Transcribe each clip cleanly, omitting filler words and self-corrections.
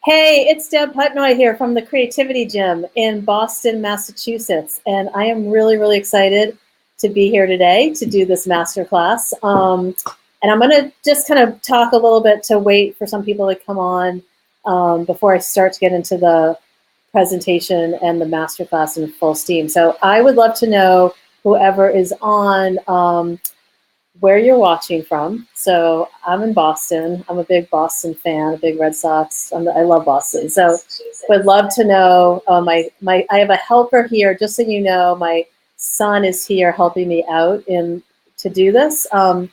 Hey, it's Deb Putnoi here from the Creativity Gym in Boston, Massachusetts, and I am really, really excited to be here today to do this masterclass. And I'm going to just kind of talk a little bit to wait for some people to come on before I start to get into the presentation and the masterclass in full steam. So I would love to know, whoever is on, where you're watching from. So I'm in Boston. I'm a big Boston fan, a big Red Sox. I love Boston. So would love to know, I have a helper here, just so you know, my son is here helping me out to do this. So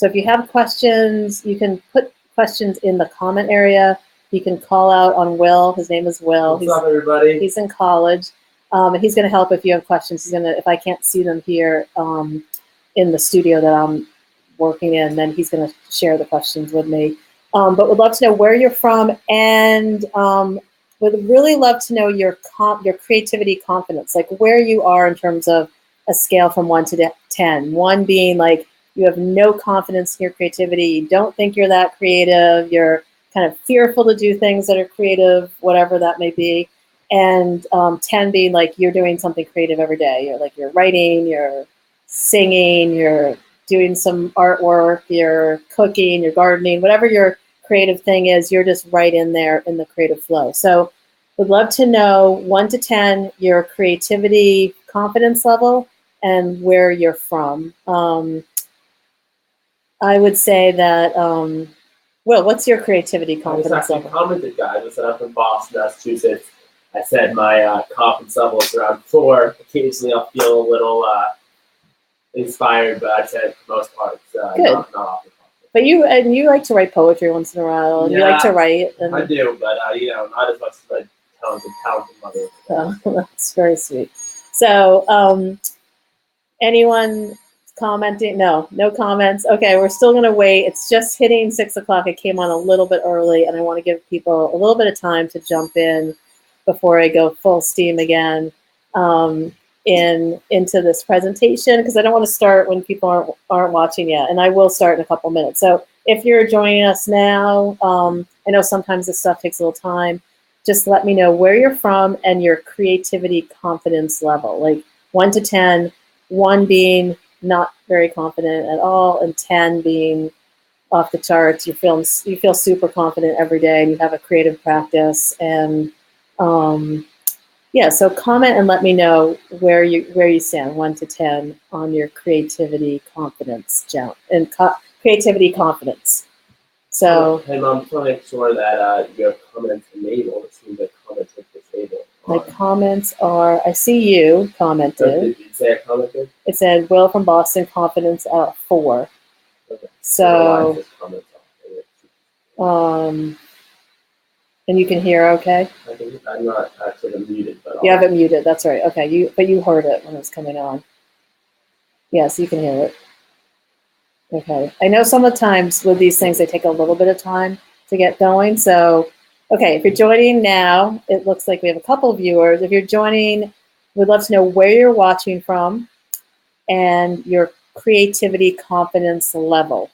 if you have questions, you can put questions in the comment area. You can call out on Will. His name is Will. What's up, everybody? He's in college. And he's going to help if you have questions. He's going to, if I can't see them here in the studio that I'm working in, then he's going to share the questions with me. But would love to know where you're from, and would really love to know your creativity confidence, like where you are in terms of a scale from 1 to 10. 1 being like you have no confidence in your creativity, you don't think you're that creative, you're kind of fearful to do things that are creative, whatever that may be. And 10 being like you're doing something creative every day. You're writing, you're singing, you're doing some artwork, you're cooking, you're gardening, whatever your creative thing is, you're just right in there in the creative flow. So would love to know 1 to 10, your creativity confidence level and where you're from. I would say that, Will, what's your creativity confidence level? I commented, guys. I said I'm from Boston, Massachusetts. I said my confidence level is around 4. Occasionally I'll feel a little inspired, but I'd say for the most part, not often. But you like to write poetry once in a while, and you like to write. And I do, but not as much as my talented mother. Oh, that's very sweet. So, anyone commenting? No comments. Okay, we're still gonna wait. It's just hitting 6 o'clock. I came on a little bit early, and I want to give people a little bit of time to jump in before I go full steam again. Into this presentation, because I don't want to start when people aren't watching yet, and I will start in a couple minutes. So if you're joining us now, I know sometimes this stuff takes a little time. Just let me know where you're from and your creativity confidence level, like 1 to 10, 1 being not very confident at all, and 10 being off the charts. You feel super confident every day, and you have a creative practice. And yeah, so comment and let me know where you stand, 1 to 10, on your creativity confidence jump and creativity confidence. So, hey, Mom, just want to make sure that you have comments enabled. It seems like comments are disabled. My comments are, I see you commented. So did you say I commented? It said, Will from Boston, confidence at 4. Okay. So, and you can hear okay? I'm not actually muted. But you have it muted, that's right. Okay, but you heard it when it was coming on. Yes, you can hear it. Okay, I know some of the times with these things, they take a little bit of time to get going. So, okay, if you're joining now, it looks like we have a couple of viewers. If you're joining, we'd love to know where you're watching from and your creativity confidence level.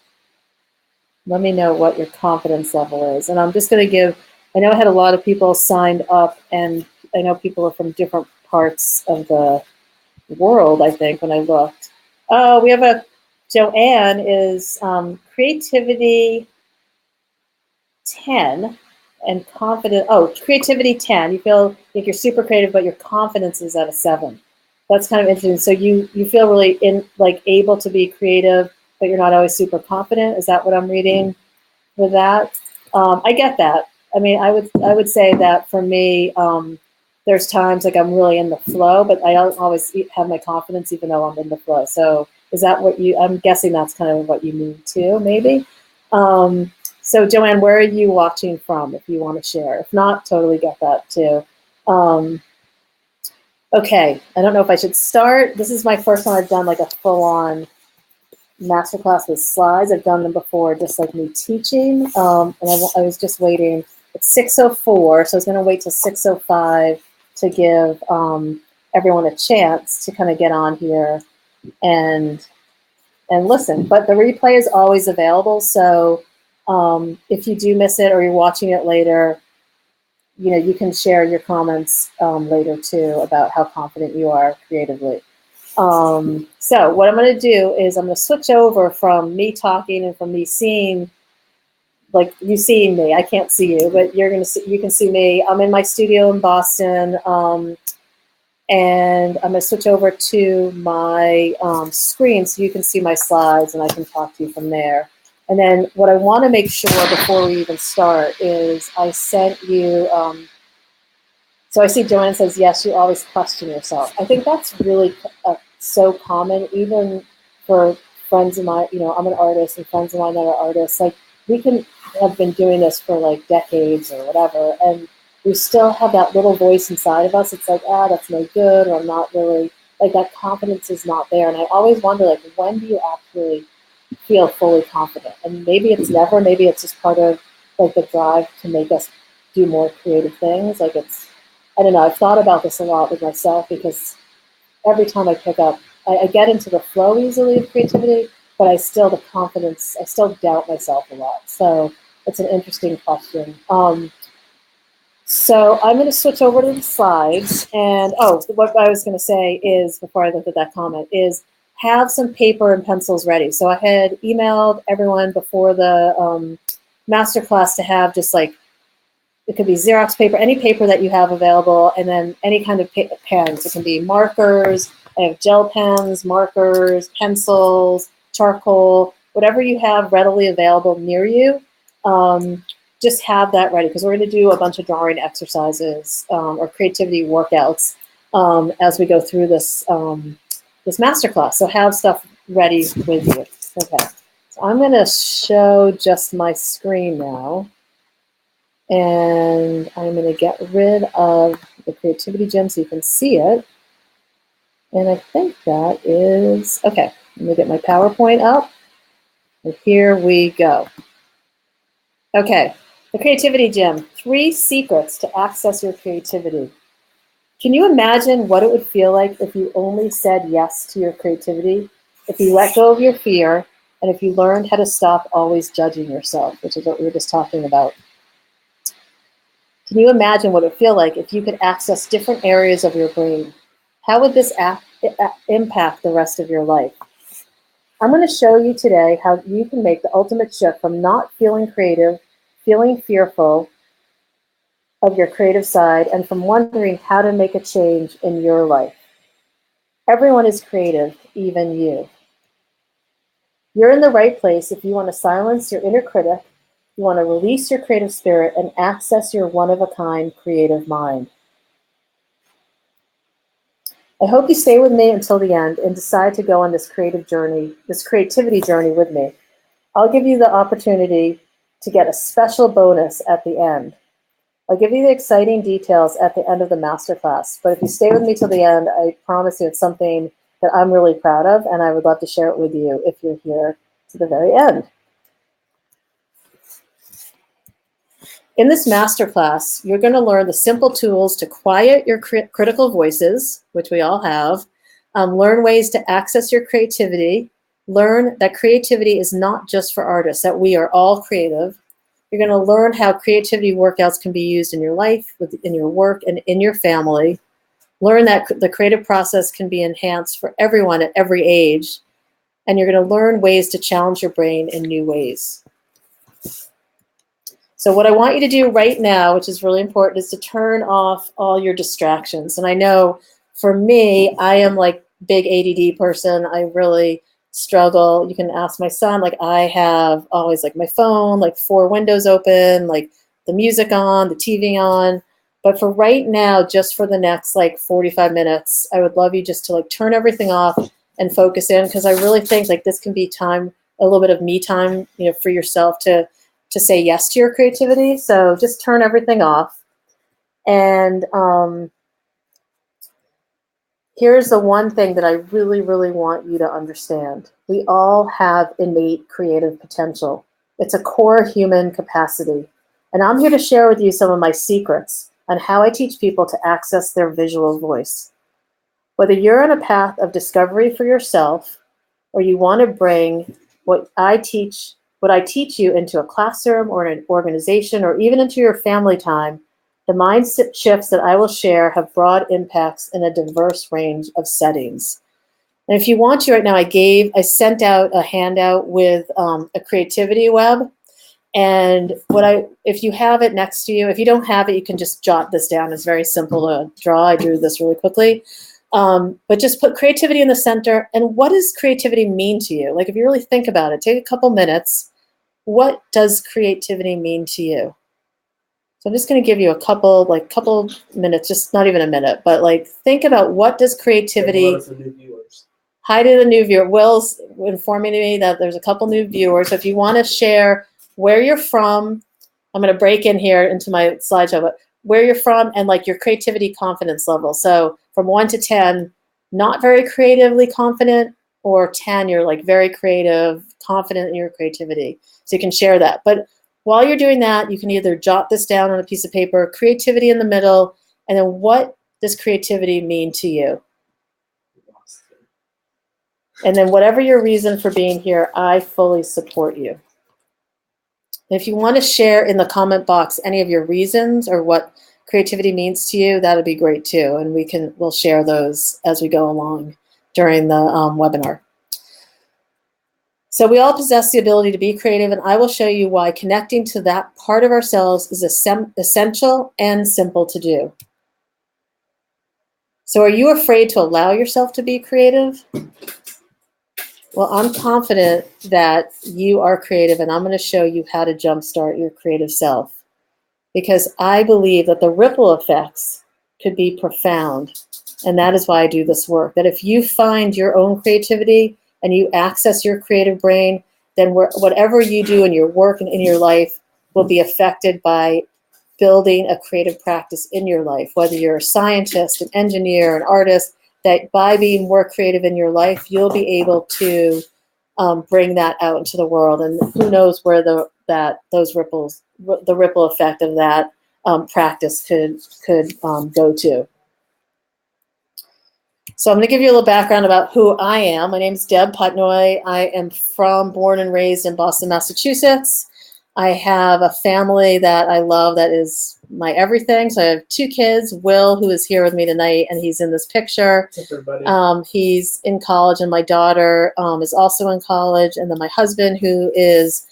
Let me know what your confidence level is. And I'm just going to give, I know I had a lot of people signed up, and I know people are from different parts of the world, I think, when I looked. Oh, we have Joanne is creativity 10 and confident. Oh, creativity 10. You feel like you're super creative, but your confidence is at a 7. That's kind of interesting. So you feel really able to be creative, but you're not always super confident. Is that what I'm reading with that? I get that. I mean, I would say that for me, there's times like I'm really in the flow, but I don't always have my confidence even though I'm in the flow. So is that what I'm guessing that's kind of what you mean too, maybe? So Joanne, where are you watching from, if you want to share? If not, totally get that too. Okay, I don't know if I should start. This is my first time I've done like a full-on masterclass with slides. I've done them before, just like me teaching. And I was just waiting. It's 6:04, so I was going to wait till 6:05 to give everyone a chance to kind of get on here and listen. But the replay is always available, so if you do miss it or you're watching it later, you can share your comments later too about how confident you are creatively. So what I'm going to do is I'm going to switch over from me talking and from me seeing, like you seeing me. I can't see you, but you can see me. I'm in my studio in Boston, and I'm going to switch over to my screen so you can see my slides and I can talk to you from there. And then what I want to make sure before we even start is I sent you. So I see Joanne says, yes, you always question yourself. I think that's really so common, even for friends of mine. I'm an artist, and friends of mine that are artists. Like, we can have been doing this for like decades or whatever, and we still have that little voice inside of us. It's like, that's no good, or I'm not really, like, that confidence is not there. And I always wonder, like, when do you actually feel fully confident? And maybe it's never, maybe it's just part of like the drive to make us do more creative things. Like, I don't know, I've thought about this a lot with myself, because every time I pick up, I get into the flow easily of creativity, but I still doubt myself a lot. So it's an interesting question. So I'm going to switch over to the slides. And what I was going to say is, before I looked at that comment, is have some paper and pencils ready. So I had emailed everyone before the masterclass to have just like, it could be Xerox paper, any paper that you have available, and then any kind of pens. It can be markers. I have gel pens, markers, pencils, charcoal, whatever you have readily available near you. Just have that ready, because we're going to do a bunch of drawing exercises or creativity workouts as we go through this this masterclass. So have stuff ready with you. Okay, so I'm going to show just my screen now. And I'm going to get rid of the creativity gem so you can see it. And I think that is, okay, let me get my PowerPoint up. And here we go. Okay, the creativity gem, 3 secrets to access your creativity. Can you imagine what it would feel like if you only said yes to your creativity? If you let go of your fear, and if you learned how to stop always judging yourself, which is what we were just talking about. Can you imagine what it would feel like if you could access different areas of your brain? How would this impact the rest of your life? I'm going to show you today how you can make the ultimate shift from not feeling creative, feeling fearful of your creative side, and from wondering how to make a change in your life. Everyone is creative, even you. You're in the right place if you want to silence your inner critic, you want to release your creative spirit, and access your one-of-a-kind creative mind. I hope you stay with me until the end and decide to go on this creativity journey with me. I'll give you the opportunity to get a special bonus at the end. I'll give you the exciting details at the end of the masterclass, but if you stay with me till the end, I promise you it's something that I'm really proud of, and I would love to share it with you if you're here to the very end. In this masterclass, you're going to learn the simple tools to quiet your critical voices, which we all have, learn ways to access your creativity, learn that creativity is not just for artists, that we are all creative. You're going to learn how creativity workouts can be used in your life, in your work, and in your family. Learn that the creative process can be enhanced for everyone at every age. And you're going to learn ways to challenge your brain in new ways. So what I want you to do right now, which is really important, is to turn off all your distractions. And I know for me, I am like big ADD person. I really struggle. You can ask my son, like I have always like my phone, like 4 windows open, like the music on, the TV on. But for right now, just for the next like 45 minutes, I would love you just to like turn everything off and focus in, because I really think like this can be time, a little bit of me time, for yourself to say yes to your creativity. So just turn everything off. And here's the one thing that I really, really want you to understand. We all have innate creative potential. It's a core human capacity. And I'm here to share with you some of my secrets on how I teach people to access their visual voice. Whether you're on a path of discovery for yourself, or you want to bring what I teach you into a classroom or an organization or even into your family time, The mindset shifts that I will share have broad impacts in a diverse range of settings. And if you want to right now, I sent out a handout with a creativity web. And if you have it next to you, if you don't have it, you can just jot this down. It's very simple to draw. I drew this really quickly. But just put creativity in the center. And what does creativity mean to you? Like, if you really think about it, take a couple minutes. What does creativity mean to you? So I'm just going to give you a couple minutes, just not even a minute, but like, think about what does creativity. Hi to the new viewer. Will's informing me that there's a couple new viewers. So if you want to share where you're from, I'm going to break in here into my slideshow, but where you're from and like your creativity confidence level. So from 1 to 10, not very creatively confident, or 10, you're like very creative, confident in your creativity. So you can share that. But while you're doing that, you can either jot this down on a piece of paper, creativity in the middle, and then what does creativity mean to you? And then whatever your reason for being here, I fully support you. And if you want to share in the comment box any of your reasons or what creativity means to you, that would be great too. And we'll share those as we go along during the webinar. So we all possess the ability to be creative, and I will show you why connecting to that part of ourselves is essential and simple to do. So are you afraid to allow yourself to be creative? Well, I'm confident that you are creative, and I'm going to show you how to jumpstart your creative self, because I believe that the ripple effects could be profound, and that is why I do this work. That if you find your own creativity and you access your creative brain, then whatever you do in your work and in your life will be affected by building a creative practice in your life, whether you're a scientist, an engineer, an artist. That by being more creative in your life, you'll be able to bring that out into the world. And who knows where the ripple effect of that practice could go to. So I'm going to give you a little background about who I am. My name is Deb Putnoi. I am born and raised in Boston, Massachusetts. I have a family that I love that is my everything. So I have 2 kids, Will, who is here with me tonight, and he's in this picture. He's in college, and my daughter is also in college. And then my husband, who is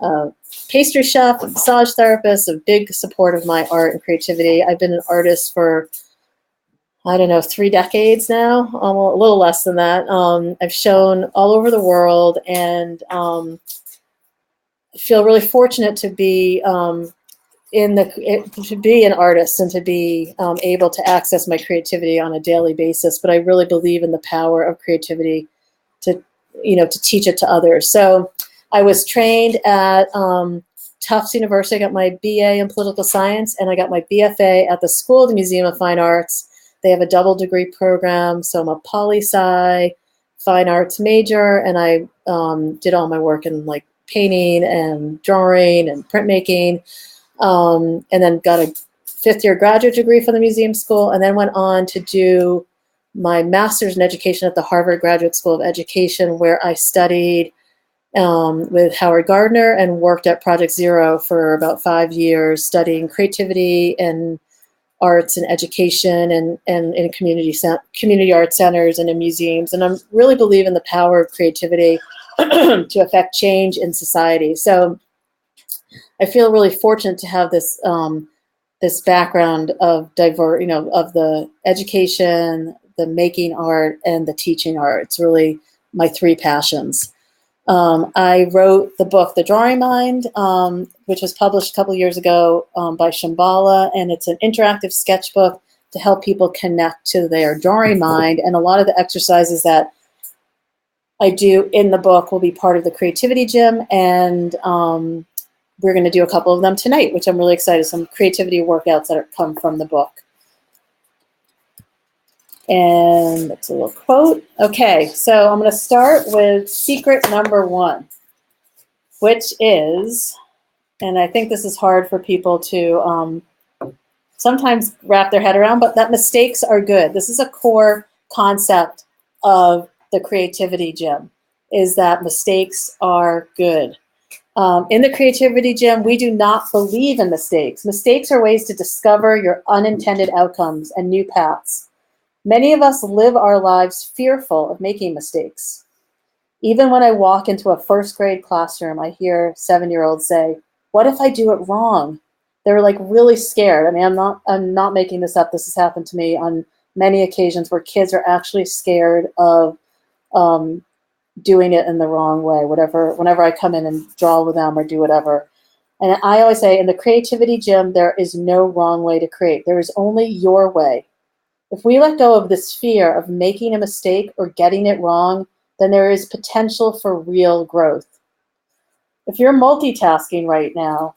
a pastry chef, a massage therapist, a big support of my art and creativity. I've been an artist for, I don't know, 3 decades now, a little less than that. I've shown all over the world, and feel really fortunate to be an artist and to be able to access my creativity on a daily basis. But I really believe in the power of creativity to teach it to others. So I was trained at Tufts University. I got my BA in political science, and I got my BFA at the School of the Museum of Fine Arts. They have a double degree program, so I'm a poli-sci fine arts major, and I did all my work in like painting and drawing and printmaking, and then got a 5th year graduate degree from the museum school, and then went on to do my master's in education at the Harvard Graduate School of Education, where I studied with Howard Gardner and worked at Project Zero for about 5 years, studying creativity and arts and education and in community art centers and in museums. And I really believe in the power of creativity to affect change in society. So I feel really fortunate to have this this background of of the education, the making art, and the teaching art. It's really my 3 passions. I wrote the book, The Drawing Mind, which was published a couple years ago by Shambhala, and it's an interactive sketchbook to help people connect to their drawing mind. And a lot of the exercises that I do in the book will be part of the Creativity Gym, and we're going to do a couple of them tonight, which I'm really excited. Some creativity workouts that come from the book. And that's a little quote. Okay, so I'm going to start with secret number 1, which is, and I think this is hard for people to sometimes wrap their head around, but that mistakes are good. This is a core concept of the Creativity Gym, is that mistakes are good. In the creativity gym, we do not believe in mistakes. Mistakes are ways to discover your unintended outcomes and new paths. Many of us live our lives fearful of making mistakes. Even when I walk into a first grade classroom, I hear 7-year-olds say, "What if I do it wrong?" They're like really scared. I mean, I'm not making this up. This has happened to me on many occasions where kids are actually scared of doing it in the wrong way, whenever I come in and draw with them or do whatever. And I always say, in the creativity gym, there is no wrong way to create. There is only your way. If we let go of this fear of making a mistake or getting it wrong, then there is potential for real growth. If you're multitasking right now,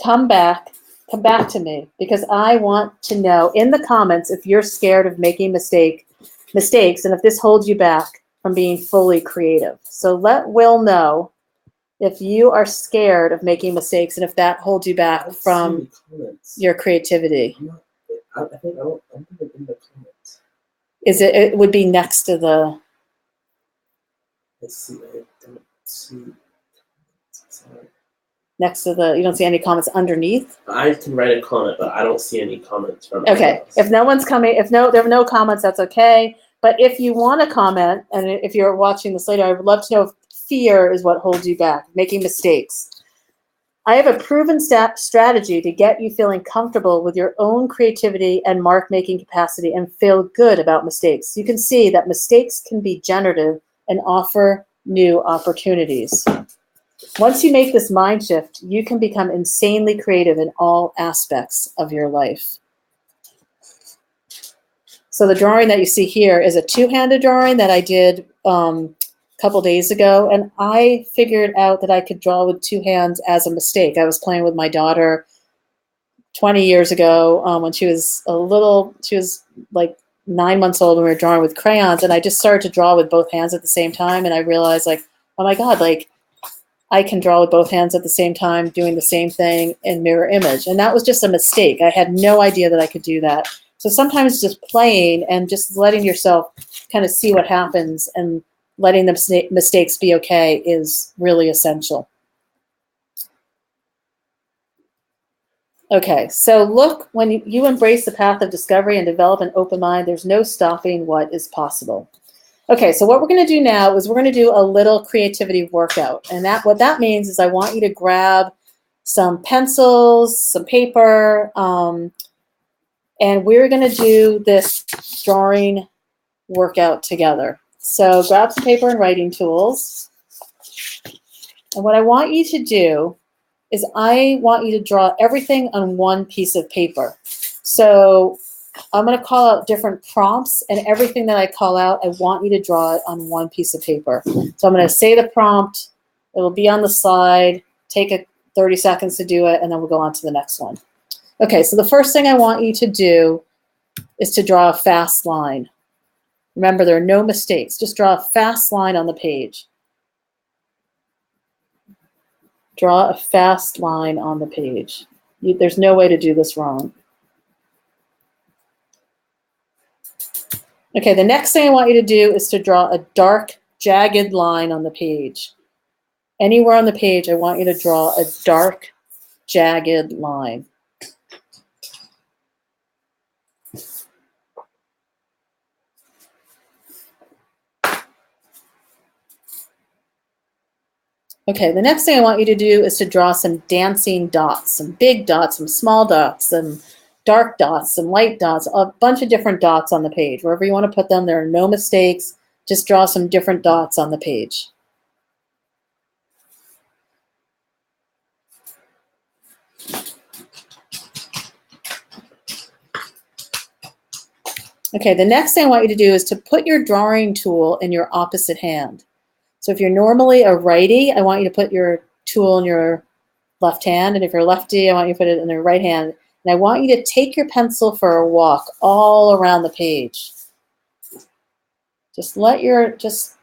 come back to me, because I want to know in the comments if you're scared of making mistakes and if this holds you back from being fully creative. So let Will know if you are scared of making mistakes and if that holds you back from your creativity. I think I don't think it's in the comments. It would be next to the. Let's see. I don't see. Sorry. Next to the, you don't see any comments underneath? I can write a comment, but I don't see any comments from Okay. If no one's coming, there are no comments, that's okay. But if you want to comment, and if you're watching this later, I would love to know if fear is what holds you back, making mistakes. I have a proven strategy to get you feeling comfortable with your own creativity and mark-making capacity and feel good about mistakes. You can see that mistakes can be generative and offer new opportunities. Once you make this mind shift, you can become insanely creative in all aspects of your life. So the drawing that you see here is a two-handed drawing that I did a couple days ago, and I figured out that I could draw with two hands as a mistake. I was playing with my daughter 20 years ago when she was like 9 months old, and we were drawing with crayons, and I just started to draw with both hands at the same time, and I realized, like, oh my God, like, I can draw with both hands at the same time, doing the same thing in mirror image. And that was just a mistake. I had no idea that I could do that. So sometimes just playing and just letting yourself kind of see what happens and letting the mistakes be okay is really essential. Okay, so look, when you embrace the path of discovery and develop an open mind, there's no stopping what is possible. Okay, so what we're going to do now is we're going to do a little creativity workout. And what that means is I want you to grab some pencils, some paper, and we're going to do this drawing workout together. So grab some paper and writing tools. And what I want you to do is I want you to draw everything on one piece of paper. So I'm going to call out different prompts, and everything that I call out, I want you to draw it on one piece of paper. So I'm going to say the prompt. It will be on the slide. Take 30 seconds to do it, and then we'll go on to the next one. Okay, so the first thing I want you to do is to draw a fast line. Remember, there are no mistakes. Just draw a fast line on the page. Draw a fast line on the page. There's no way to do this wrong. Okay, the next thing I want you to do is to draw a dark, jagged line on the page. Anywhere on the page, I want you to draw a dark, jagged line. Okay, the next thing I want you to do is to draw some dancing dots, some big dots, some small dots, some dark dots, some light dots, a bunch of different dots on the page. Wherever you want to put them, there are no mistakes. Just draw some different dots on the page. Okay, the next thing I want you to do is to put your drawing tool in your opposite hand. So if you're normally a righty, I want you to put your tool in your left hand. And if you're lefty, I want you to put it in your right hand. And I want you to take your pencil for a walk all around the page. Just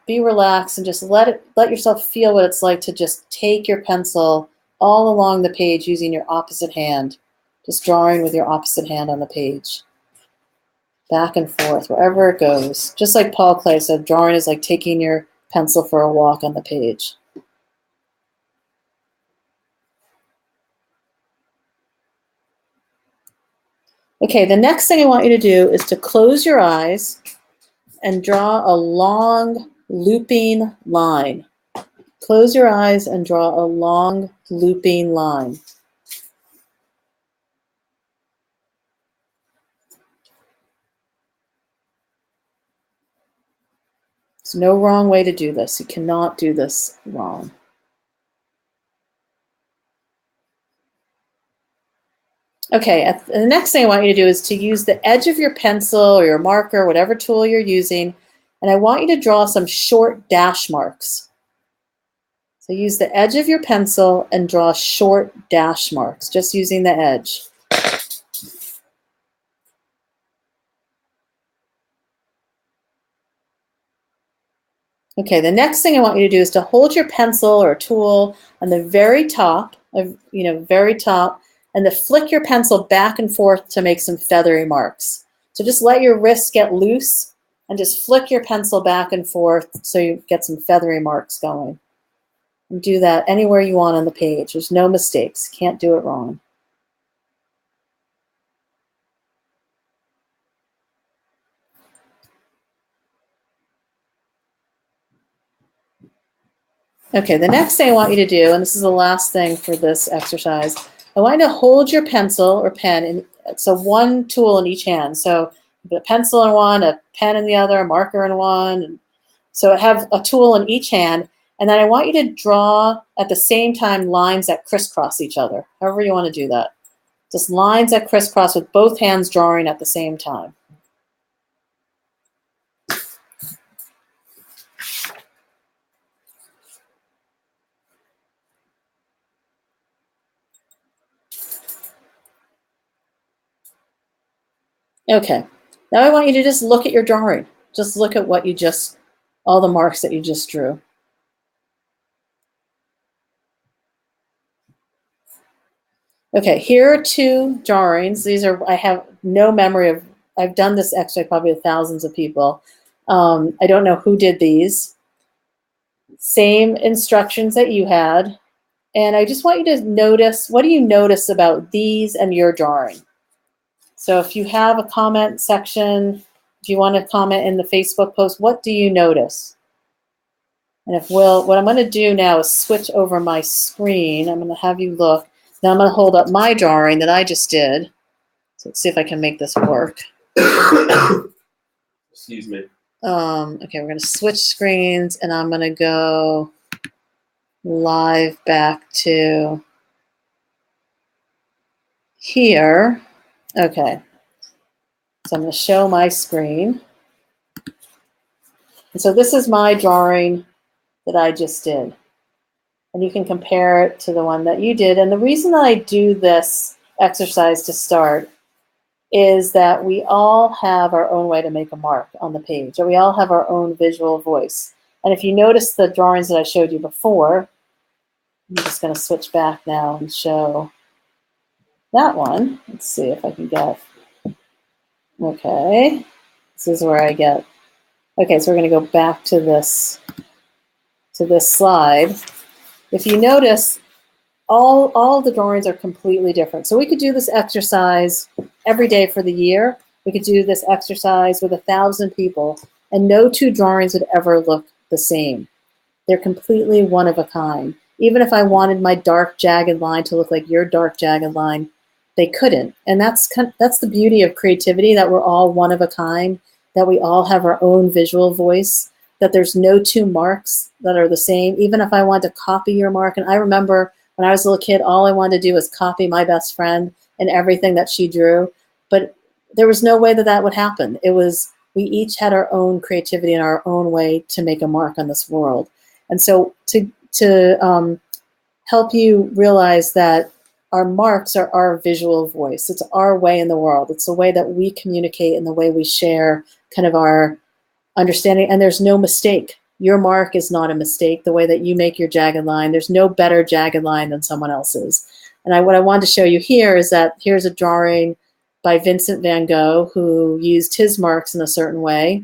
be relaxed and just let yourself feel what it's like to just take your pencil all along the page using your opposite hand. Just drawing with your opposite hand on the page. Back and forth, wherever it goes. Just like Paul Klee said, drawing is like taking your pencil for a walk on the page. Okay, the next thing I want you to do is to close your eyes and draw a long looping line. Close your eyes and draw a long looping line. There's no wrong way to do this. You cannot do this wrong. Okay, the next thing I want you to do is to use the edge of your pencil or your marker, whatever tool you're using, and I want you to draw some short dash marks. So use the edge of your pencil and draw short dash marks, just using the edge. Okay, the next thing I want you to do is to hold your pencil or tool on the very top, very top, and to flick your pencil back and forth to make some feathery marks. So just let your wrists get loose and just flick your pencil back and forth so you get some feathery marks going. And do that anywhere you want on the page. There's no mistakes. Can't do it wrong. Okay, the next thing I want you to do, and this is the last thing for this exercise, I want you to hold your pencil or pen, so one tool in each hand. So a pencil in one, a pen in the other, a marker in one. And so have a tool in each hand, and then I want you to draw at the same time lines that crisscross each other, however you want to do that. Just lines that crisscross with both hands drawing at the same time. Okay, now I want you to just look at your drawing. Just look at what you just, all the marks that you just drew. Okay, here are two drawings. These are, I have no memory of, I've done this exercise probably with thousands of people. I don't know who did these. Same instructions that you had. And I just want you to notice, what do you notice about these and your drawing? So if you have a comment section, if you want to comment in the Facebook post, what do you notice? And if what I'm going to do now is switch over my screen. I'm going to have you look. Now I'm going to hold up my drawing that I just did. So let's see if I can make this work. Excuse me. Okay, we're going to switch screens, and I'm going to go live back to here. Okay, so I'm going to show my screen. And so this is my drawing that I just did. And you can compare it to the one that you did. And the reason that I do this exercise to start is that we all have our own way to make a mark on the page, or we all have our own visual voice. And if you notice the drawings that I showed you before, I'm just going to switch back now and show that one. Let's see if I can get, okay, this is where I get, okay, so we're going to go back to this slide. If you notice, all the drawings are completely different. So we could do this exercise every day for the year. We could do this exercise with 1,000 people, and no two drawings would ever look the same. They're completely one of a kind. Even if I wanted my dark jagged line to look like your dark jagged line, they couldn't. And that's the beauty of creativity, that we're all one of a kind, that we all have our own visual voice, that there's no two marks that are the same. Even if I wanted to copy your mark, and I remember when I was a little kid, all I wanted to do was copy my best friend and everything that she drew. But there was no way that that would happen. It was, we each had our own creativity and our own way to make a mark on this world. And so to help you realize that our marks are our visual voice. It's our way in the world. It's the way that we communicate and the way we share kind of our understanding. And there's no mistake. Your mark is not a mistake. The way that you make your jagged line, there's no better jagged line than someone else's. And what I wanted to show you here is that here's a drawing by Vincent van Gogh, who used his marks in a certain way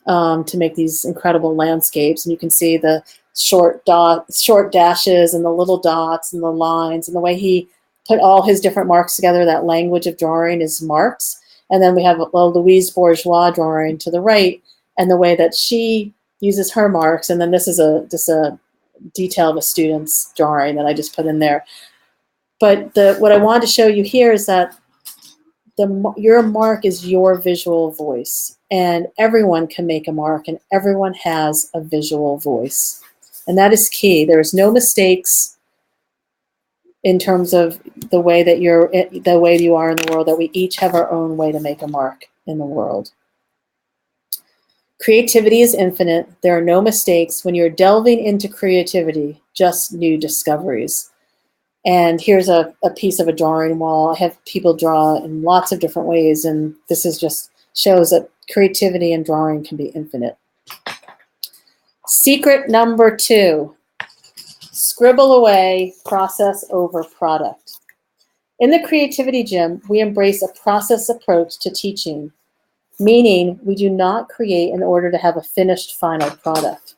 to make these incredible landscapes. And you can see the short dashes and the little dots and the lines, and the way he put all his different marks together. That language of drawing is marks. And then we have a Louise Bourgeois drawing to the right, and the way that she uses her marks. And then this is just a detail of a student's drawing that I just put in there. But what I wanted to show you here is that your mark is your visual voice, and everyone can make a mark, and everyone has a visual voice. And that is key. There's no mistakes in terms of the way that you are in the world, that we each have our own way to make a mark in the world. Creativity is infinite. There are no mistakes. When you're delving into creativity, just new discoveries. And here's a piece of a drawing wall. I have people draw in lots of different ways, and this is just shows that creativity and drawing can be infinite. Secret number 2, scribble away, process over product. In the Creativity Gym, we embrace a process approach to teaching, meaning we do not create in order to have a finished final product.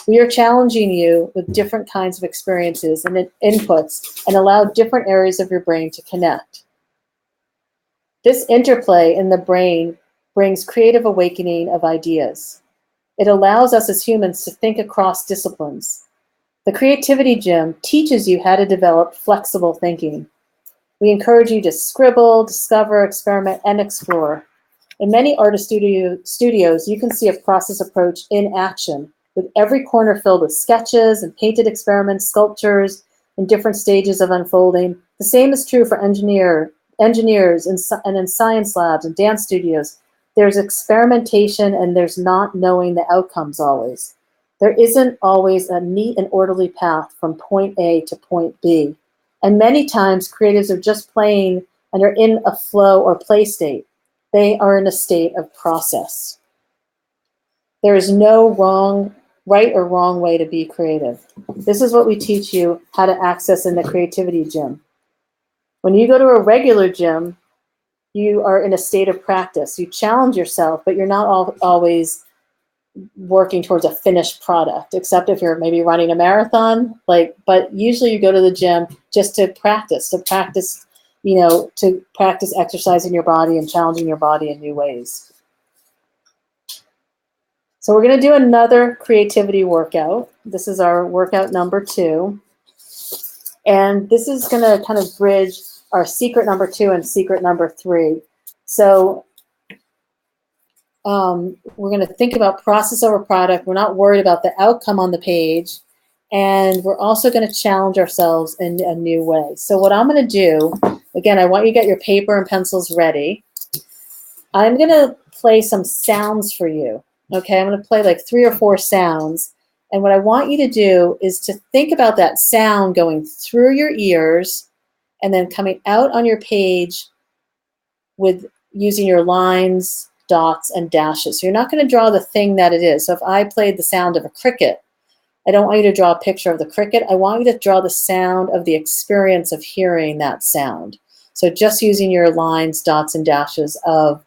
We are challenging you with different kinds of experiences and inputs, and allow different areas of your brain to connect. This interplay in the brain brings creative awakening of ideas. It allows us as humans to think across disciplines. The Creativity Gym teaches you how to develop flexible thinking. We encourage you to scribble, discover, experiment, and explore. In many artist studios, you can see a process approach in action, with every corner filled with sketches and painted experiments, sculptures, in different stages of unfolding. The same is true for engineers and in science labs and dance studios. There's experimentation, and there's not knowing the outcomes always. There isn't always a neat and orderly path from point A to point B. And many times, creatives are just playing and are in a flow or play state. They are in a state of process. There is no right or wrong way to be creative. This is what we teach you how to access in the Creativity Gym. When you go to a regular gym, you are in a state of practice. You challenge yourself, but you're not always working towards a finished product, except if you're maybe running a marathon. But usually you go to the gym just to practice exercising your body and challenging your body in new ways. So we're going to do another creativity workout. This is our workout number 2. And this is going to kind of bridge our secret number 2 and secret number 3. So we're going to think about process over product. We're not worried about the outcome on the page. And we're also going to challenge ourselves in a new way. So what I'm going to do, again, I want you to get your paper and pencils ready. I'm going to play some sounds for you. Okay, I'm going to play like 3 or 4 sounds. And what I want you to do is to think about that sound going through your ears and then coming out on your page with using your lines, dots, and dashes. So you're not going to draw the thing that it is. So if I played the sound of a cricket, I don't want you to draw a picture of the cricket. I want you to draw the sound of the experience of hearing that sound. So just using your lines, dots, and dashes of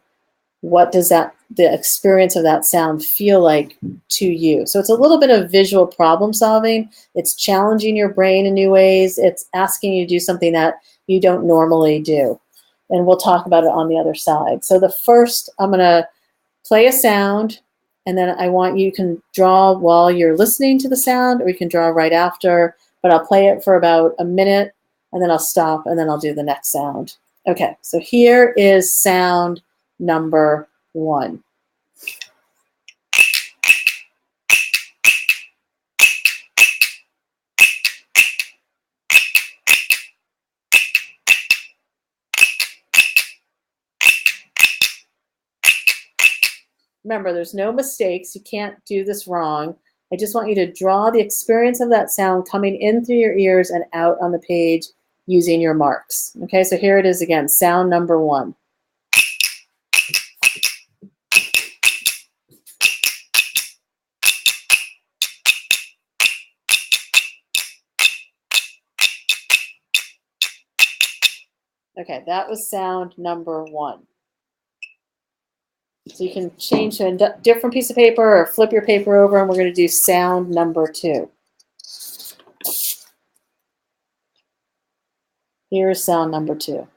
what does the experience of that sound feel like to you. So it's a little bit of visual problem solving. It's challenging your brain in new ways. It's asking you to do something that you don't normally do. And we'll talk about it on the other side. So the first, I'm going to play a sound, and then you can draw while you're listening to the sound, or you can draw right after, but I'll play it for about a minute, and then I'll stop, and then I'll do the next sound. Okay, so here is sound number 1. Remember, there's no mistakes. You can't do this wrong. I just want you to draw the experience of that sound coming in through your ears and out on the page using your marks. Okay, so here it is again, sound number 1. Okay, that was sound number 1. So you can change to a different piece of paper or flip your paper over, and we're going to do sound number 2. Here's sound number 2.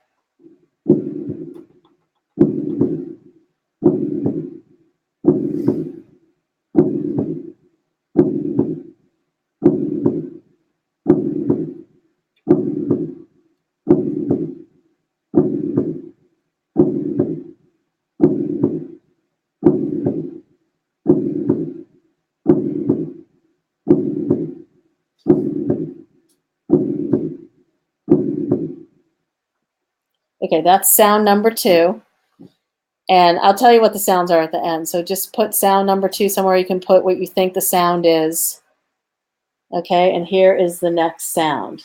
Okay, that's sound number 2. And I'll tell you what the sounds are at the end. So just put sound number 2 somewhere. You can put what you think the sound is. Okay, and here is the next sound.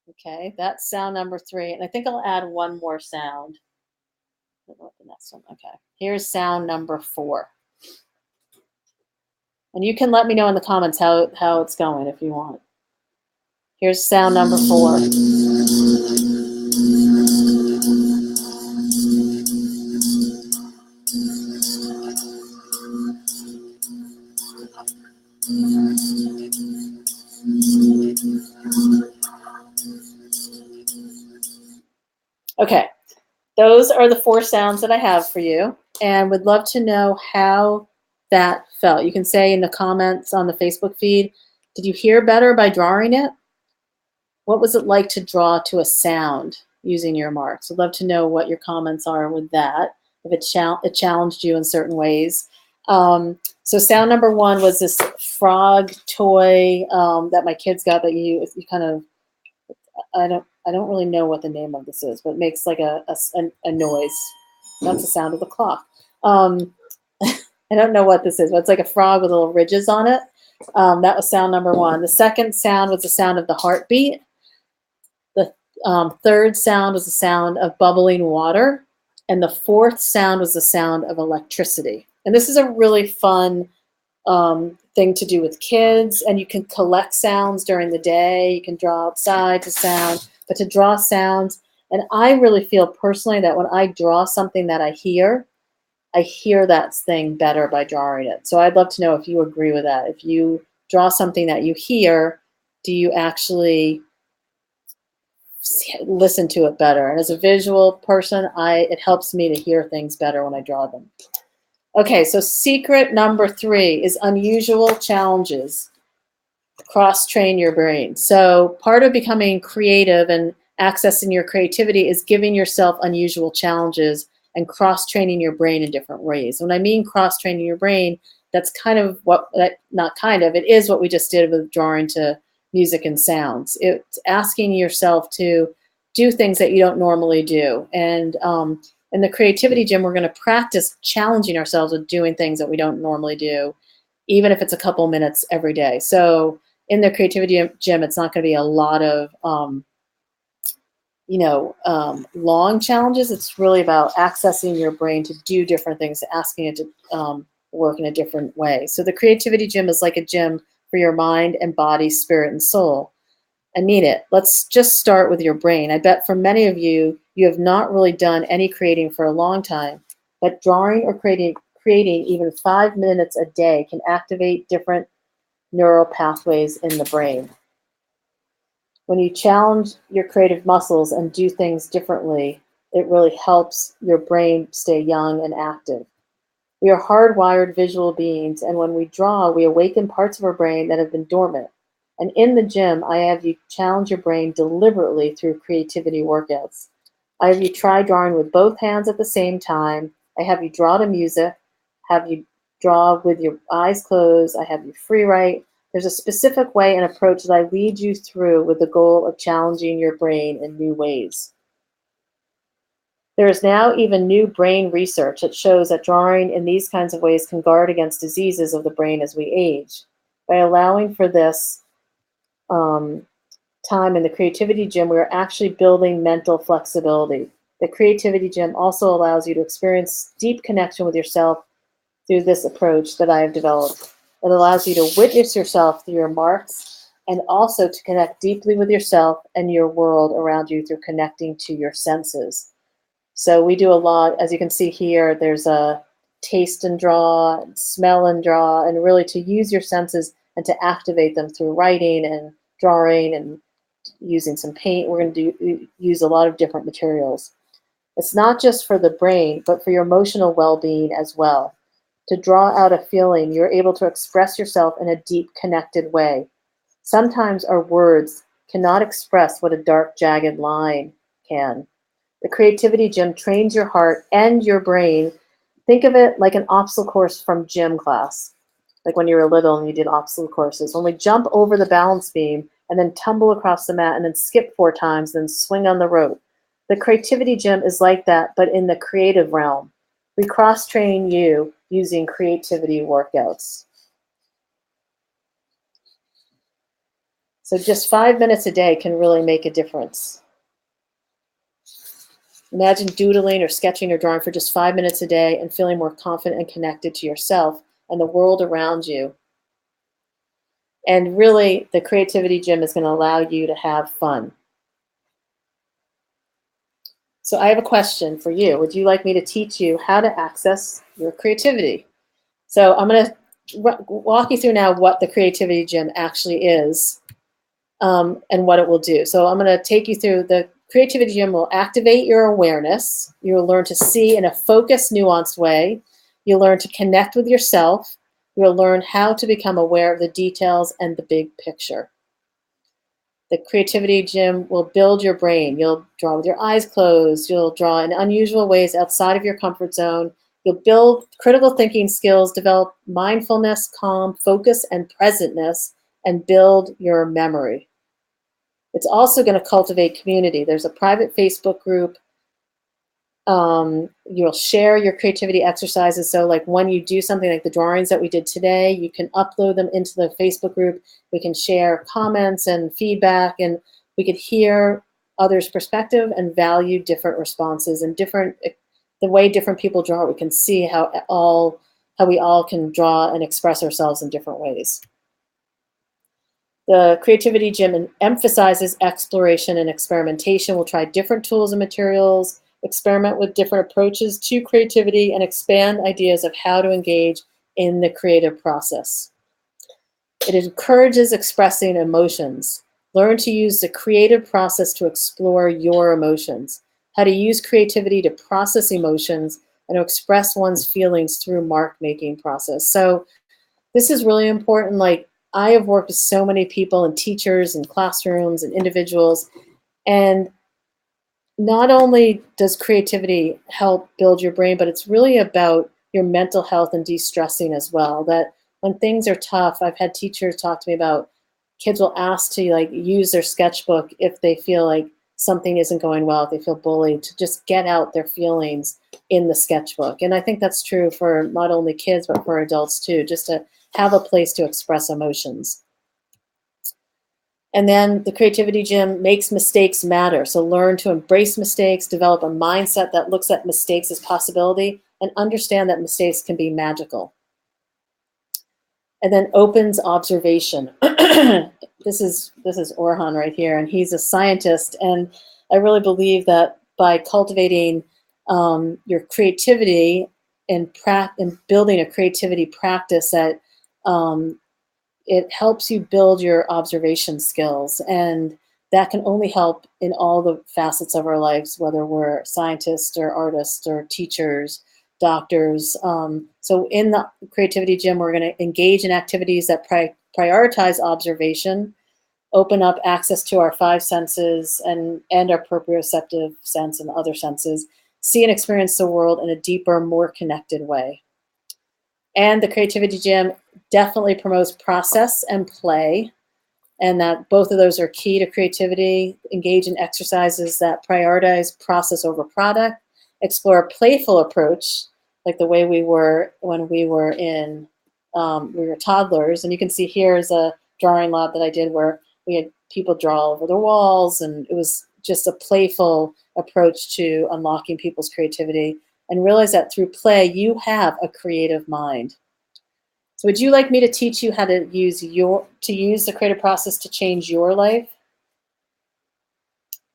Okay, that's sound number 3. And I think I'll add one more sound. I don't know what the next one. Okay, here's sound number 4. And you can let me know in the comments how it's going if you want. Here's sound number 4. Okay, those are the 4 sounds that I have for you, and would love to know how that felt. You can say in the comments on the Facebook feed, did you hear better by drawing it? What was it like to draw to a sound using your marks? I'd love to know what your comments are with that, if it challenged you in certain ways. So sound number 1 was this frog toy that my kids got that you kind of, I don't really know what the name of this is, but it makes like a noise. That's the sound of the clock. I don't know what this is, but it's like a frog with little ridges on it. That was sound number 1. The second sound was the sound of the heartbeat. The third sound was the sound of bubbling water. And the fourth sound was the sound of electricity. And this is a really fun thing to do with kids. And you can collect sounds during the day. You can draw outside to sound, but to draw sounds. And I really feel personally that when I draw something that I hear that thing better by drawing it. So I'd love to know if you agree with that. If you draw something that you hear, do you actually listen to it better? And as a visual person, it helps me to hear things better when I draw them. Okay, so secret number 3 is unusual challenges. Cross-train your brain. So part of becoming creative and accessing your creativity is giving yourself unusual challenges and cross-training your brain in different ways. When I mean cross-training your brain, that's kind of it is what we just did with drawing to music and sounds. It's asking yourself to do things that you don't normally do. And in the creativity gym, we're going to practice challenging ourselves with doing things that we don't normally do, even if it's a couple minutes every day. So in the creativity gym, it's not going to be a lot of long challenges. It's really about accessing your brain to do different things, asking it to work in a different way. So the creativity gym is like a gym for your mind and body, spirit, and soul. I mean it. Let's just start with your brain. I bet for many of you, you have not really done any creating for a long time, but drawing or creating even 5 minutes a day can activate different neural pathways in the brain. When you challenge your creative muscles and do things differently, it really helps your brain stay young and active. We are hardwired visual beings, and when we draw, we awaken parts of our brain that have been dormant. And in the gym, I have you challenge your brain deliberately through creativity workouts. I have you try drawing with both hands at the same time. I have you draw to music, have you draw with your eyes closed. I have you free write. There's a specific way and approach that I lead you through with the goal of challenging your brain in new ways. There is now even new brain research that shows that drawing in these kinds of ways can guard against diseases of the brain as we age. By allowing for this time in the creativity gym, we are actually building mental flexibility. The creativity gym also allows you to experience deep connection with yourself through this approach that I have developed. It allows you to witness yourself through your marks and also to connect deeply with yourself and your world around you through connecting to your senses. So we do a lot, as you can see here, there's a taste and draw, smell and draw, and really to use your senses and to activate them through writing and drawing and using some paint. We're going to use a lot of different materials. It's not just for the brain, but for your emotional well-being as well. To draw out a feeling, you're able to express yourself in a deep, connected way. Sometimes our words cannot express what a dark, jagged line can. The creativity gym trains your heart and your brain. Think of it like an obstacle course from gym class, like when you were little and you did obstacle courses. When we jump over the balance beam and then tumble across the mat and then skip 4 times, then swing on the rope. The creativity gym is like that, but in the creative realm. We cross-train you using creativity workouts. So just 5 minutes a day can really make a difference. Imagine doodling or sketching or drawing for just 5 minutes a day and feeling more confident and connected to yourself and the world around you. And really, the creativity gym is going to allow you to have fun. So I have a question for you. Would you like me to teach you how to access your creativity? So I'm going to walk you through now what the creativity gym actually is and what it will do. So I'm going to take you through the creativity gym will activate your awareness. You'll learn to see in a focused, nuanced way. You'll learn to connect with yourself. You'll learn how to become aware of the details and the big picture. The creativity gym will build your brain. You'll draw with your eyes closed. You'll draw in unusual ways outside of your comfort zone. You'll build critical thinking skills, develop mindfulness, calm, focus, and presentness, and build your memory. It's also going to cultivate community. There's a private Facebook group. You'll share your creativity exercises. So like when you do something like the drawings that we did today, you can upload them into the Facebook group. We can share comments and feedback, and we could hear others' perspective and value different responses and the way different people draw. We can see how we all can draw and express ourselves in different ways. The creativity gym emphasizes exploration and experimentation. We'll try different tools and materials, experiment with different approaches to creativity, and expand ideas of how to engage in the creative process. It encourages expressing emotions. Learn to use the creative process to explore your emotions, how to use creativity to process emotions and to express one's feelings through mark-making process. So this is really important. Like, I have worked with so many people and teachers and classrooms and individuals, and not only does creativity help build your brain, but it's really about your mental health and de-stressing as well. That when things are tough, I've had teachers talk to me about kids will ask to like use their sketchbook if they feel like something isn't going well, if they feel bullied, to just get out their feelings in the sketchbook. And I think that's true for not only kids, but for adults too, just to have a place to express emotions. And then the creativity gym makes mistakes matter. So learn to embrace mistakes, develop a mindset that looks at mistakes as possibility, and understand that mistakes can be magical. And then opens observation. This is Orhan right here, and he's a scientist. And I really believe that by cultivating your creativity and building a creativity practice, that it helps you build your observation skills, and that can only help in all the facets of our lives, whether we're scientists or artists or teachers, doctors. So in the creativity gym, we're going to engage in activities that prioritize observation, open up access to our 5 senses and our proprioceptive sense and other senses, see and experience the world in a deeper, more connected way. And the creativity gym definitely promotes process and play, and that both of those are key to creativity. Engage in exercises that prioritize process over product, explore a playful approach, like the way we were when we were toddlers. And you can see here is a drawing lab that I did where we had people draw all over the walls, and it was just a playful approach to unlocking people's creativity, and realize that through play, you have a creative mind. So would you like me to teach you how to use the creative process to change your life?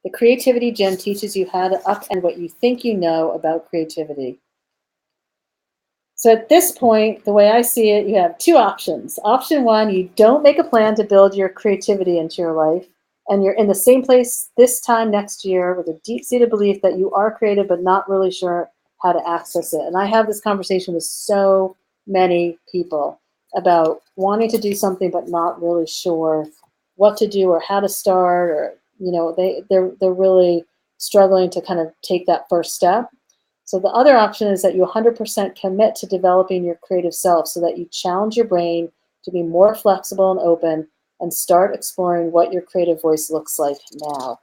The creativity gym teaches you how to upend what you think you know about creativity. So at this point, the way I see it, you have 2 options. Option 1, you don't make a plan to build your creativity into your life, and you're in the same place this time next year with a deep-seated belief that you are creative but not really sure how to access it. And I have this conversation with so many people about wanting to do something but not really sure what to do or how to start, or they're really struggling to kind of take that first step. So the other option is that you 100% commit to developing your creative self so that you challenge your brain to be more flexible and open and start exploring what your creative voice looks like now.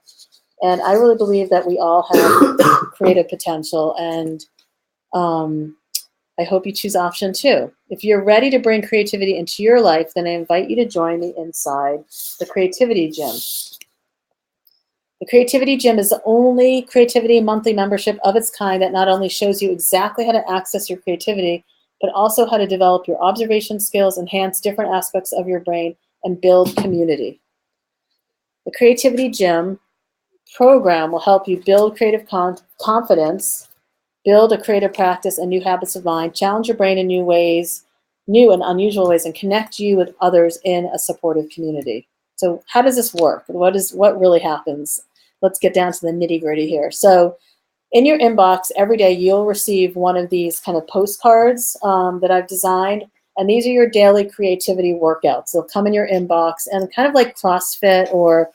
And I really believe that we all have creative potential, and I hope you choose option 2. If you're ready to bring creativity into your life, then I invite you to join me inside the Creativity Gym. The Creativity Gym is the only creativity monthly membership of its kind that not only shows you exactly how to access your creativity, but also how to develop your observation skills, enhance different aspects of your brain, and build community. The Creativity Gym program will help you build creative confidence, build a creative practice and new habits of mind, challenge your brain in new and unusual ways, and connect you with others in a supportive community. So how does this work? What really happens? Let's get down to the nitty-gritty here. So in your inbox every day, you'll receive one of these kind of postcards that I've designed. And these are your daily creativity workouts. They'll come in your inbox, and kind of like CrossFit or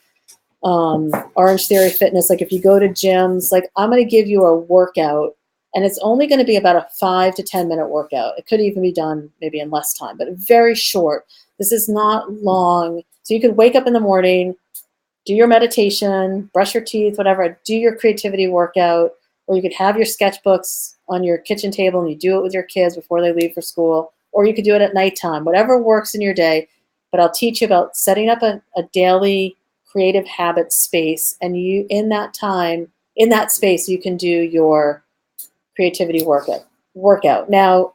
Orange Theory Fitness, like if you go to gyms, like I'm going to give you a workout, and it's only going to be about a 5 to 10 minute workout. It could even be done maybe in less time, but very short. This is not long. So you could wake up in the morning, do your meditation, brush your teeth, whatever, do your creativity workout, or you could have your sketchbooks on your kitchen table and you do it with your kids before they leave for school, or you could do it at nighttime, whatever works in your day. But I'll teach you about setting up a daily creative habit space, and you in that space you can do your creativity workout. Now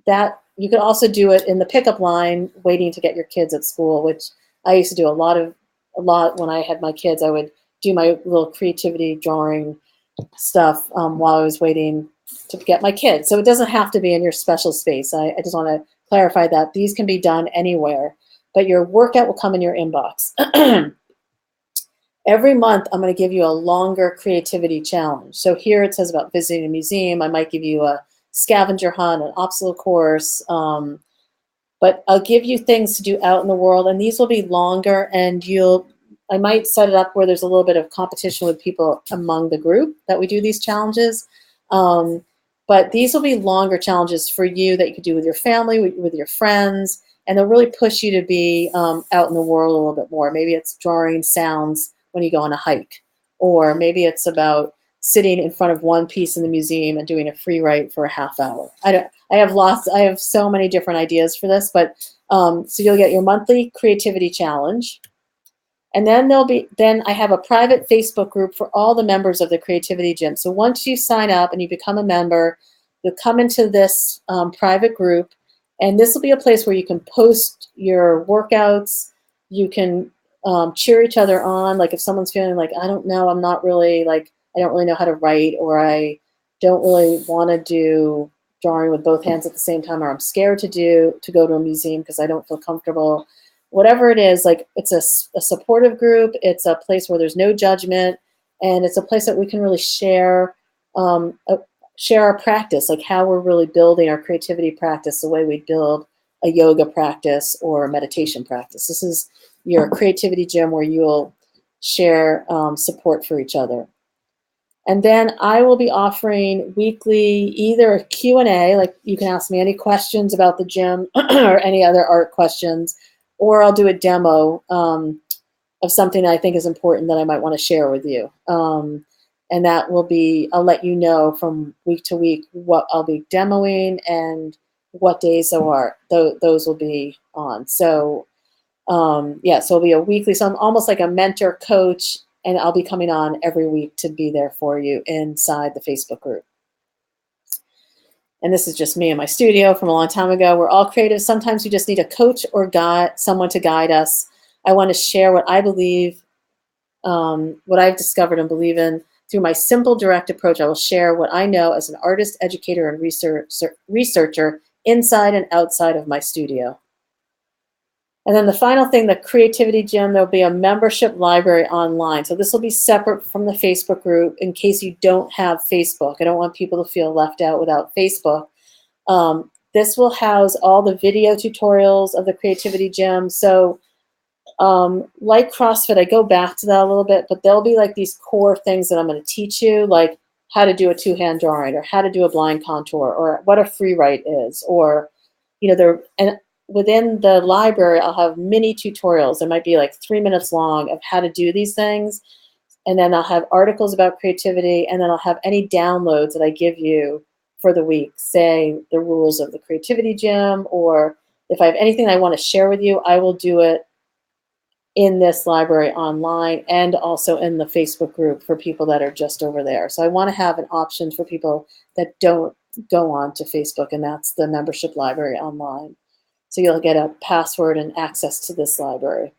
that you could also do it in the pickup line waiting to get your kids at school, which I used to do a lot when I had my kids. I would do my little creativity drawing stuff while I was waiting to get my kids. So it doesn't have to be in your special space. I just want to clarify that these can be done anywhere, but your workout will come in your inbox. Every month, I'm going to give you a longer creativity challenge. So here it says about visiting a museum. I might give you a scavenger hunt, an obstacle course, but I'll give you things to do out in the world, and these will be longer, and I might set it up where there's a little bit of competition with people among the group that we do these challenges. But these will be longer challenges for you that you could do with your family, with your friends, and they'll really push you to be out in the world a little bit more. Maybe it's drawing sounds when you go on a hike, or maybe it's about sitting in front of one piece in the museum and doing a free write for a half hour. I have so many different ideas for this, but so you'll get your monthly creativity challenge. And then I have a private Facebook group for all the members of the Creativity Gym. So once you sign up and you become a member, you'll come into this private group, and this will be a place where you can post your workouts. You can cheer each other on. Like if someone's feeling like, I don't know how to write, or I don't really want to do drawing with both hands at the same time, or I'm scared to go to a museum because I don't feel comfortable. Whatever it is, like it's a supportive group. It's a place where there's no judgment, and it's a place that we can really share our practice, like how we're really building our creativity practice the way we build a yoga practice or a meditation practice. This is your Creativity Gym where you'll share support for each other. And then I will be offering weekly either a Q&A, like you can ask me any questions about the gym or any other art questions, or I'll do a demo of something that I think is important that I might want to share with you. And that will be, I'll let you know from week to week what I'll be demoing and what days those will be on. So so it'll be a weekly, so I'm almost like a mentor coach, and I'll be coming on every week to be there for you inside the Facebook group. And this is just me in my studio from a long time ago. We're all creative. Sometimes we just need a coach or someone to guide us. I want to share what I believe, what I've discovered and believe in. Through my simple, direct approach, I will share what I know as an artist, educator, and researcher inside and outside of my studio. And then the final thing, the Creativity Gym, there'll be a membership library online. So this will be separate from the Facebook group in case you don't have Facebook. I don't want people to feel left out without Facebook. This will house all the video tutorials of the Creativity Gym. So Like CrossFit, I go back to that a little bit, but there'll be like these core things that I'm going to teach you, like how to do a two-hand drawing, or how to do a blind contour, or what a free write is, or, and within the library, I'll have mini tutorials. There might be like 3 minutes long of how to do these things. And then I'll have articles about creativity, and then I'll have any downloads that I give you for the week, say the rules of the creativity gym, or if I have anything I want to share with you, I will do it in this library online and also in the Facebook group for people that are just over there. So I want to have an option for people that don't go on to Facebook, and that's the membership library online. So you'll get a password and access to this library.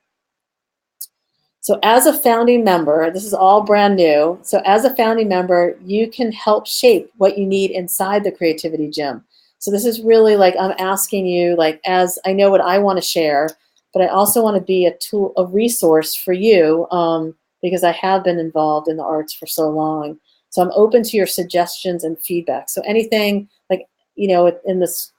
So as a founding member, this is all brand new. So as a founding member, you can help shape what you need inside the creativity gym. So this is really like, I'm asking you, like, as I know what I want to share, but I also want to be a tool, a resource for you, because I have been involved in the arts for so long. So I'm open to your suggestions and feedback. So anything, like, in this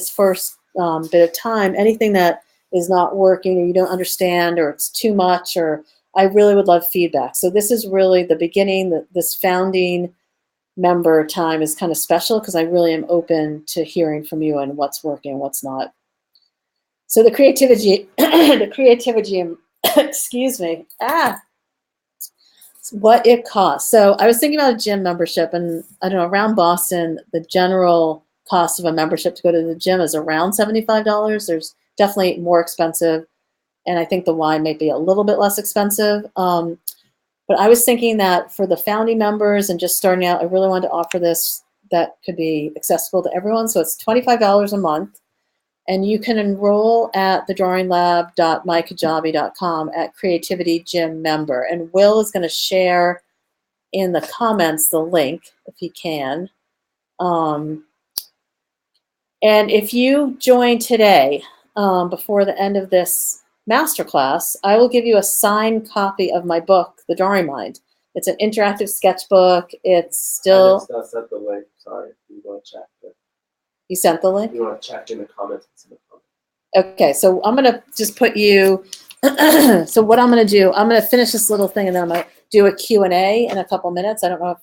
first bit of time, anything that is not working, or you don't understand, or it's too much, or I really would love feedback. So this is really the beginning. This founding member time is kind of special because I really am open to hearing from you and what's working and what's not. So the creativity, excuse me, what it costs. So I was thinking about a gym membership, and I don't know, around Boston, the general cost of a membership to go to the gym is around $75. There's definitely more expensive, and I think the wine may be a little bit less expensive. But I was thinking that for the founding members and just starting out, I really wanted to offer this that could be accessible to everyone. So it's $25 a month. And you can enroll at thedrawinglab.mykajabi.com at Creativity Gym Member. And Will is going to share in the comments the link if he can. And if you join today, before the end of this masterclass, I will give you a signed copy of my book, The Drawing Mind. It's an interactive sketchbook. It's still... I just sent the link. Sorry, you want to check it. You sent the link? You want to check in the comments. Okay, so I'm going to just put you... So what I'm going to do, I'm going to finish this little thing, and then I'm going to do a Q&A in a couple minutes. I don't know if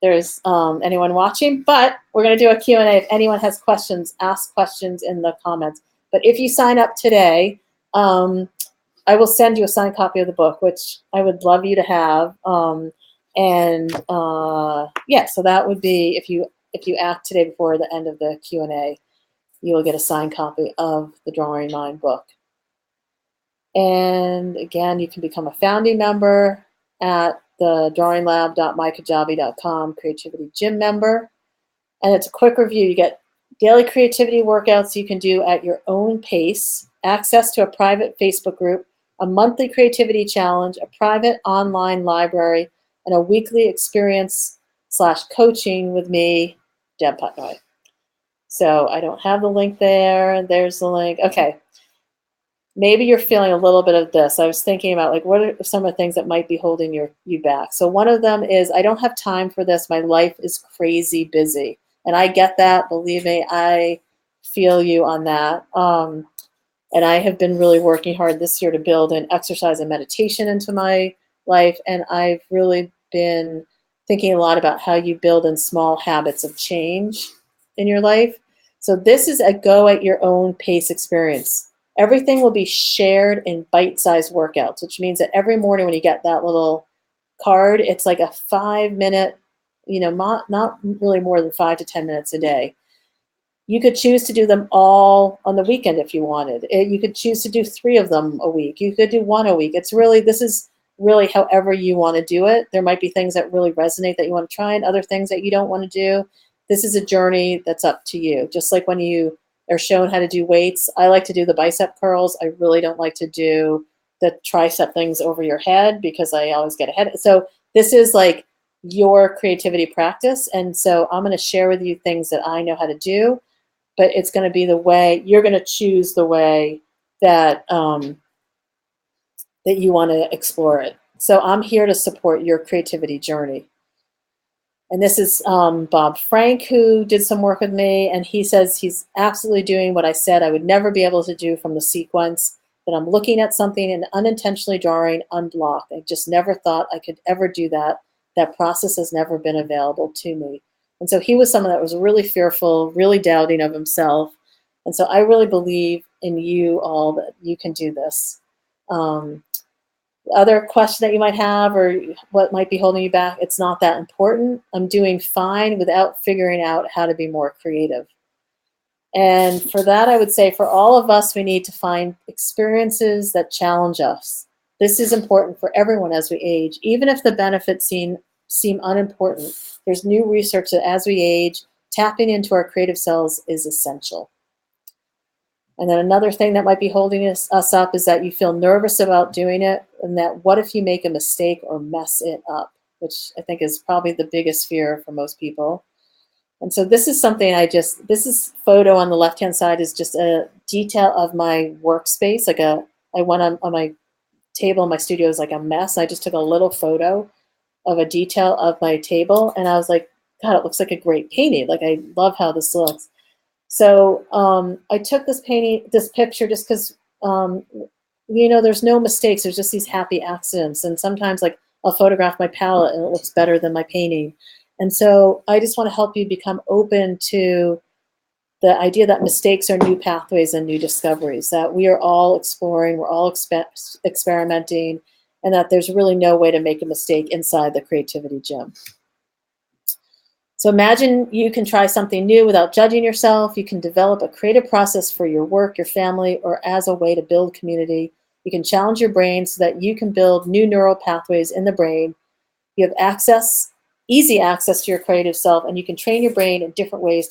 there's anyone watching, but we're going to do a Q&A. If anyone has questions, ask questions in the comments. But if you sign up today, I will send you a signed copy of the book, which I would love you to have. Yeah, so that would be, if you act today before the end of the Q&A, you will get a signed copy of the Drawing Mind book. And again, you can become a founding member at the drawinglab.mykajabi.com Creativity Gym Member. And it's a quick review. You get daily creativity workouts you can do at your own pace, access to a private Facebook group, a monthly creativity challenge, a private online library, and a weekly experience/coaching with me, Deb Putnoi. So I don't have the link there. There's the link. Okay. Maybe you're feeling a little bit of this. I was thinking about, like, what are some of the things that might be holding you back? So one of them is, I don't have time for this. My life is crazy busy. And I get that. Believe me, I feel you on that. And I have been really working hard this year to build in exercise and meditation into my life. And I've really been thinking a lot about how you build in small habits of change in your life. So this is a go at your own pace experience. Everything will be shared in bite-sized workouts, which means that every morning when you get that little card, it's like a 5-minute, not really more than 5 to 10 minutes a day. You could choose to do them all on the weekend if you wanted. You could choose to do 3 of them a week. You could do 1 a week. This is really however you want to do it. There might be things that really resonate that you want to try, and other things that you don't want to do. This is a journey that's up to you. Just like when you are shown how to do weights, I like to do the bicep curls. I really don't like to do the tricep things over your head because I always get ahead. So this is like your creativity practice. And so I'm going to share with you things that I know how to do, but it's going to be the way, you're going to choose the way that, that you want to explore it. So I'm here to support your creativity journey. And this is Bob Frank, who did some work with me, and he says he's absolutely doing what I said I would never be able to do from the sequence. that I'm looking at something and unintentionally drawing unblocked. I just never thought I could ever do that. That process has never been available to me. And so he was someone that was really fearful, really doubting of himself. And so I really believe in you all that you can do this. Other question that you might have or what might be holding you back, it's not that important. I'm doing fine without figuring out how to be more creative. And for that, I would say for all of us, we need to find experiences that challenge us. This is important for everyone as we age. Even if the benefits seem unimportant, there's new research that as we age, tapping into our creative selves is essential. And then another thing that might be holding us up is that you feel nervous about doing it, and that what if you make a mistake or mess it up, which I think is probably the biggest fear for most people. And so this is something this is photo on the left-hand side is just a detail of my workspace. I went on my table in my studio is like a mess. I just took a little photo of a detail of my table, and I was like, God, it looks like a great painting. Like, I love how this looks. So I took this picture just because, there's no mistakes. There's just these happy accidents. And sometimes like I'll photograph my palette and it looks better than my painting. And so I just want to help you become open to the idea that mistakes are new pathways and new discoveries, that we are all exploring, we're all experimenting, and that there's really no way to make a mistake inside the creativity gym. So imagine you can try something new without judging yourself. You can develop a creative process for your work, your family, or as a way to build community. You can challenge your brain so that you can build new neural pathways in the brain. You have easy access to your creative self, and you can train your brain in different ways